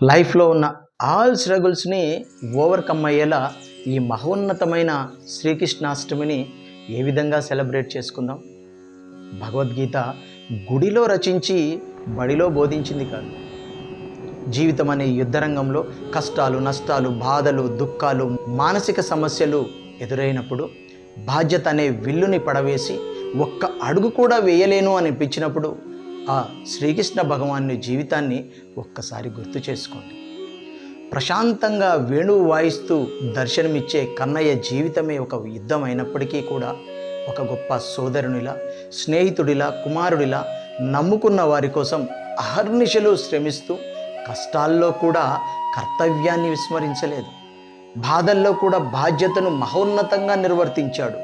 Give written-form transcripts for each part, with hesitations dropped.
లైఫ్లో ఉన్న all స్ట్రగుల్స్ని overcome అయ్యేలా ఈ మహోన్నతమైన శ్రీకృష్ణాష్టమిని ఏ విధంగా సెలబ్రేట్ చేసుకుందాం. భగవద్గీత గుడిలో రచించి బడిలో బోధించింది కాదు. జీవితం అనే యుద్ధరంగంలో కష్టాలు, నష్టాలు, బాధలు, దుఃఖాలు, మానసిక సమస్యలు ఎదురైనప్పుడు బాధ్యత అనే విల్లుని పడవేసి ఒక్క అడుగు కూడా వేయలేను అనిపించినప్పుడు ఆ శ్రీకృష్ణ భగవాను జీవితాన్ని ఒక్కసారి గుర్తు చేసుకోండి. ప్రశాంతంగా వేణువు వాయిస్తూ దర్శనమిచ్చే కన్నయ్య జీవితమే ఒక యుద్ధం అయినప్పటికీ కూడా ఒక గొప్ప సోదరునిలా, స్నేహితుడిలా, కుమారుడిలా నమ్ముకున్న వారి కోసం అహర్నిశలు శ్రమిస్తూ కష్టాల్లో కూడా కర్తవ్యాన్ని విస్మరించలేదు. బాధల్లో కూడా బాధ్యతను మహోన్నతంగా నిర్వర్తించాడు.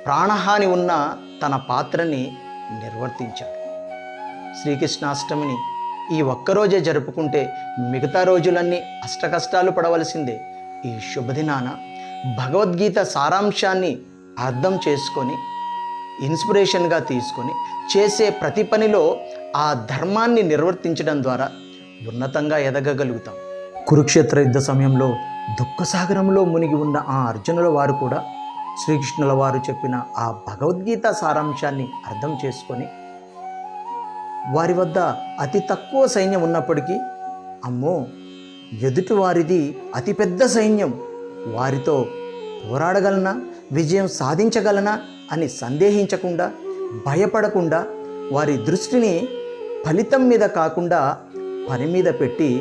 ప్రాణహాని ఉన్న తన పాత్రని నిర్వర్తించాడు. శ్రీకృష్ణాష్టమిని ఈ ఒక్కరోజే జరుపుకుంటే మిగతా రోజులన్నీ అష్టకష్టాలు పడవలసిందే. ఈ శుభదినాన భగవద్గీత సారాంశాన్ని అర్థం చేసుకొని ఇన్స్పిరేషన్గా తీసుకొని చేసే ప్రతి పనిలో ఆ ధర్మాన్ని నిర్వర్తించడం ద్వారా ఉన్నతంగా ఎదగగలుగుతాం. కురుక్షేత్ర యుద్ధ సమయంలో దుఃఖసాగరంలో మునిగి ఉన్న ఆ అర్జునుల వారు కూడా శ్రీకృష్ణుల వారు చెప్పిన ఆ భగవద్గీత సారాంశాన్ని అర్థం చేసుకొని వారి వద్ద అతి తక్కువ సైన్యం ఉన్నప్పటికీ అమ్మో ఎదుటి వారిది అతిపెద్ద సైన్యం, వారితో పోరాడగలనా, విజయం సాధించగలనా అని సందేహించకుండా, భయపడకుండా వారి దృష్టిని ఫలితం మీద కాకుండా పని మీద పెట్టి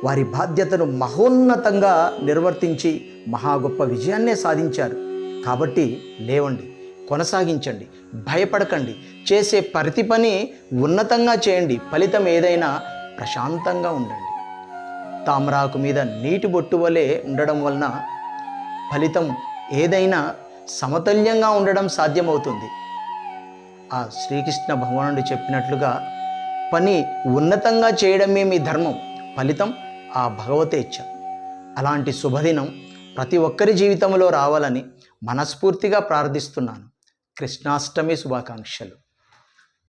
వారి బాధ్యతను మహోన్నతంగా నిర్వర్తించి మహా గొప్ప విజయాన్నే సాధించారు. కాబట్టి లేవండి, కొనసాగించండి, భయపడకండి, చేసే ప్రతి పని ఉన్నతంగా చేయండి. ఫలితం ఏదైనా ప్రశాంతంగా ఉండండి. తామరాకు మీద నీటి బొట్టు వలె ఉండడం వలన ఫలితం ఏదైనా సమతుల్యంగా ఉండడం సాధ్యమవుతుంది. ఆ శ్రీకృష్ణ భగవానుడు చెప్పినట్లుగా పని ఉన్నతంగా చేయడమే మీ ధర్మం, ఫలితం ఆ భగవతేచ్ఛ. అలాంటి శుభదినం ప్రతి ఒక్కరి జీవితంలో రావాలని మనస్ఫూర్తిగా ప్రార్థిస్తున్నాను. కృష్ణాష్టమి శుభాకాంక్షలు.